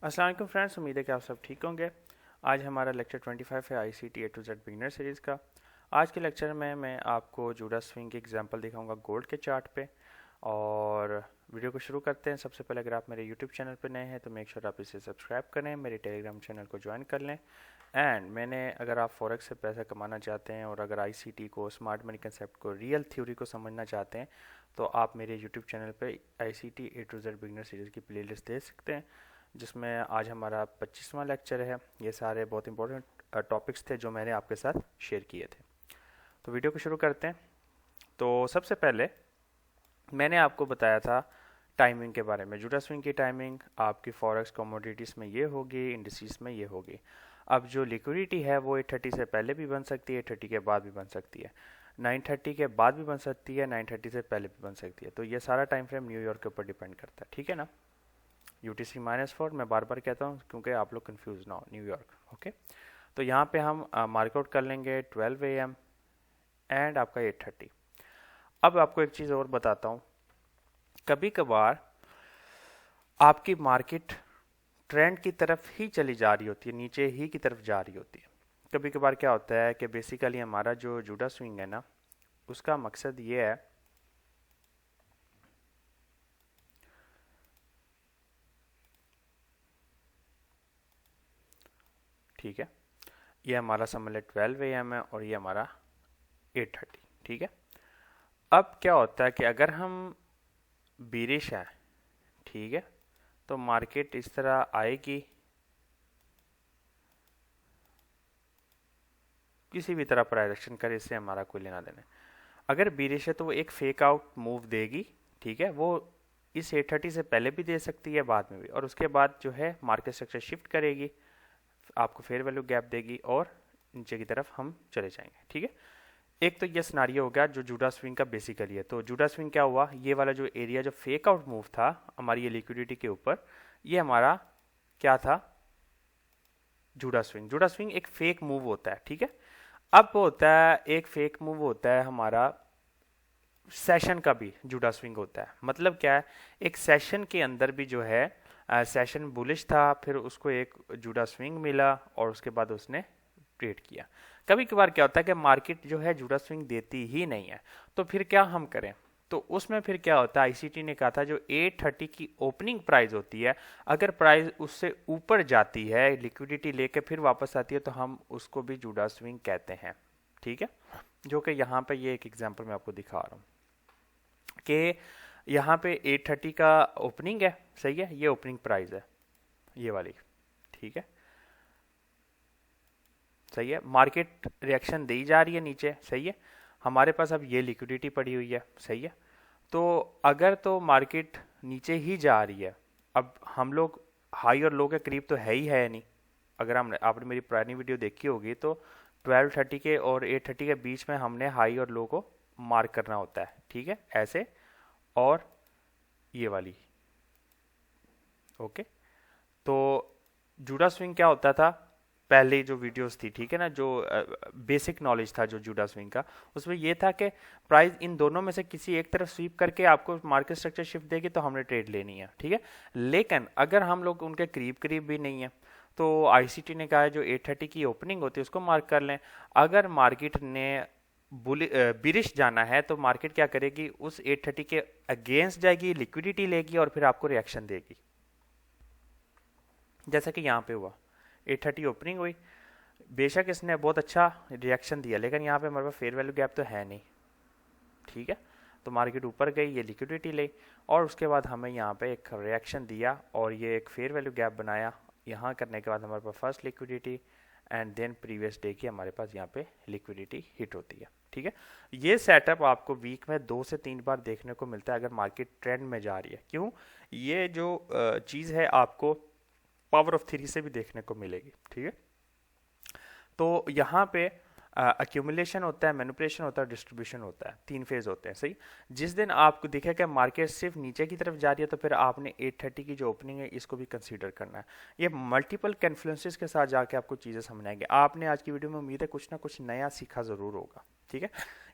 अस्सलाम वालेकुम फ्रेंड्स, उम्मीद है कि आप सब ठीक होंगे। आज हमारा लेक्चर 25 है ICT A to Z beginner series का। आज के लेक्चर में मैं आपको जूडा स्विंग की एग्जांपल दिखाऊंगा गोल्ड के चार्ट पे। और वीडियो को शुरू करते हैं। सबसे पहले अगर आप मेरे यूट्यूब चैनल पर नए हैं तो मेक श्योर आप इसे सब्सक्राइब करें, मेरे टेलीग्राम चैनल को ज्वाइन कर लें। एंड अगर आप फॉरेक्स से पैसा कमाना चाहते हैं और अगर आईसीटी को, स्मार्ट मनी कंसेप्ट को, रियल थ्योरी को समझना चाहते हैं तो आप मेरे यूट्यूब चैनल पे ICT A to Z beginner series की प्लेलिस्ट देख सकते हैं, जिसमें आज हमारा 25वां लेक्चर है। ये सारे बहुत इंपॉर्टेंट टॉपिक्स थे जो मैंने आपके साथ शेयर किए थे। तो वीडियो को शुरू करते हैं। तो सबसे पहले मैंने आपको बताया था टाइमिंग के बारे में। जूडा स्विंग की टाइमिंग आपकी फॉरेक्स कमोडिटीज़ में ये होगी, इंडिसेस में ये होगी। अब जो लिक्विडिटी है वो 8:30 से पहले भी बन सकती है, 8:30 के बाद भी बन सकती है, 9:30 के बाद भी बन सकती है, 9:30 से पहले भी बन सकती है। तो ये सारा टाइम फ्रेम न्यूयॉर्क के ऊपर डिपेंड करता है, ठीक है ना। UTC-4 मैं बार बार कहता हूँ क्योंकि आप लोग कंफ्यूज ना हो, न्यूयॉर्क। ओके, तो यहाँ पे हम मार्कआउट कर लेंगे 12 AM एंड आपका 8:30। अब आपको एक चीज़ और बताता हूँ। कभी कभार आपकी मार्केट ट्रेंड की तरफ ही चली जा रही होती है, नीचे ही की तरफ जा रही होती है। कभी कभार क्या होता है कि बेसिकली हमारा जो जूडा स्विंग है ना, उसका मकसद ये है ठीक है, ये हमारा समझ लें 12 AM है और ये हमारा 8:30, ठीक है। अब क्या होता है कि अगर हम बीरिश है, ठीक है, तो मार्केट इस तरह आएगी, किसी भी तरह प्राइजेक्शन करे, इससे हमारा कोई लेना देना। अगर बीरिश है तो वो एक फेक आउट मूव देगी, ठीक है। वो इस 8:30 से पहले भी दे सकती है, बाद में भी, और उसके बाद जो है मार्केट स्ट्रक्चर शिफ्ट करेगी, आपको फेयर वैल्यू गैप देगी और नीचे की तरफ हम चले जाएंगे, ठीक है। एक तो ये सिनारियो हो गया जो जूडा स्विंग का बेसिकली है। तो जूडा स्विंग क्या हुआ, ये वाला जो एरिया जो फेक आउट मूव था हमारी ये लिक्विडिटी के ऊपर, ये हमारा क्या था, जूडा स्विंग। जूडा स्विंग एक फेक मूव होता है, ठीक है। अब होता है एक फेक मूव होता है हमारा सेशन का भी जूडा स्विंग होता है। मतलब क्या है, एक सेशन के अंदर भी जो है सेशन बुलिश था, फिर उसको एक जूडा स्विंग मिला और उसके बाद उसने ट्रेड किया। कभी कभार क्या होता है कि मार्केट जो है जूडा स्विंग देती ही नहीं है, तो फिर क्या हम करें। तो उसमें फिर क्या होता है, आईसीटी ने कहा था जो 8:30 की ओपनिंग प्राइस होती है, अगर प्राइस उससे ऊपर जाती है, लिक्विडिटी लेके फिर वापस आती है, तो हम उसको भी जूडा स्विंग कहते हैं, ठीक है। जो कि यहाँ पे ये एक एग्जांपल मैं आपको दिखा रहा हूँ कि यहाँ पे 8:30 का ओपनिंग है, सही है, ये ओपनिंग प्राइस है ये वाली, ठीक है, सही है। मार्केट रिएक्शन दी जा रही है नीचे, सही है। हमारे पास अब ये लिक्विडिटी पड़ी हुई है, सही है। तो अगर तो मार्केट नीचे ही जा रही है, अब हम लोग हाई और लो के करीब तो है ही है नहीं। अगर हमने आपने मेरी पुरानी वीडियो देखी होगी तो 12:30 के और 8:30 के बीच में हमने हाई और लो को मार्क करना होता है, ठीक है, ऐसे। और ये वाली, ओके। तो जूडा स्विंग क्या होता था, पहले जो वीडियोस थी, ठीक है ना, जो बेसिक नॉलेज था जो जूडा स्विंग का, उसमें ये था कि प्राइस इन दोनों में से किसी एक तरफ स्वीप करके आपको मार्केट स्ट्रक्चर शिफ्ट देगी तो हमने ट्रेड लेनी है, ठीक है। लेकिन अगर हम लोग उनके करीब करीब भी नहीं है तो आईसीटी ने कहा है जो 8:30 की ओपनिंग होती है उसको मार्क कर लें। अगर मार्केट ने बिरिश जाना है तो मार्केट क्या करेगी, उस 8:30 के अगेंस्ट जाएगी, लिक्विडिटी लेगी और फिर आपको रिएक्शन देगी, जैसा कि यहाँ पे हुआ। 8:30 ओपनिंग हुई, बेशक इसने बहुत अच्छा रिएक्शन दिया, लेकिन यहाँ पे हमारे पास फेयर वैल्यू गैप तो है नहीं, ठीक है। तो मार्केट ऊपर गई, ये लिक्विडिटी ली और उसके बाद हमें यहाँ पे एक रिएक्शन दिया और ये एक फेयर वैल्यू गैप बनाया। यहाँ करने के बाद हमारे पास first liquidity and then previous day की हमारे पास यहाँ पे लिक्विडिटी हिट होती है, ठीक है। ये सेटअप आपको वीक में 2 से 3 बार देखने को मिलता है अगर मार्केट ट्रेंड में जा रही है। क्यों, ये जो चीज़ है आपको पावर ऑफ थ्री से भी देखने को मिलेगी, ठीक है। तो यहाँ पे अक्यूमुलेशन होता है, मैनिपुलेशन होता है, डिस्ट्रीब्यूशन होता है, 3 फेज होते हैं, सही। जिस दिन आपको दिखे कि मार्केट सिर्फ नीचे की तरफ जा रही है तो फिर आपने 8:30 की जो ओपनिंग है इसको भी कंसीडर करना है। ये मल्टीपल कन्फ्लुएंसेस के साथ जाके आपको चीज़ें समझ आएंगी। आपने आज की वीडियो में उम्मीद है कुछ ना कुछ नया सीखा ज़रूर होगा, ठीक है।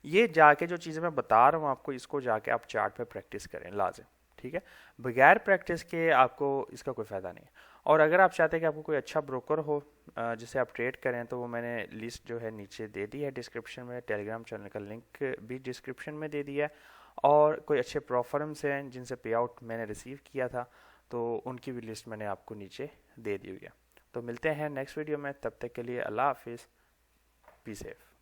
ये जाके जो चीज़ें मैं बता रहा हूँ आपको, इसको जाके आप चार्ट पर प्रैक्टिस करें लाजिम, ठीक है। बगैर प्रैक्टिस के आपको इसका कोई फ़ायदा नहीं है। और अगर आप चाहते हैं कि आपको कोई अच्छा ब्रोकर हो जिसे आप ट्रेड करें, तो वो मैंने लिस्ट जो है नीचे दे दी है डिस्क्रिप्शन में। टेलीग्राम चैनल का लिंक भी डिस्क्रिप्शन में दे दिया है। और कोई अच्छे प्रो फर्म्स हैं जिनसे पे आउट मैंने रिसीव किया था, तो उनकी भी लिस्ट मैंने आपको नीचे दे दी हुई है। तो मिलते हैं नेक्स्ट वीडियो में, तब तक के लिए अल्लाह हाफिज़, बी सेफ।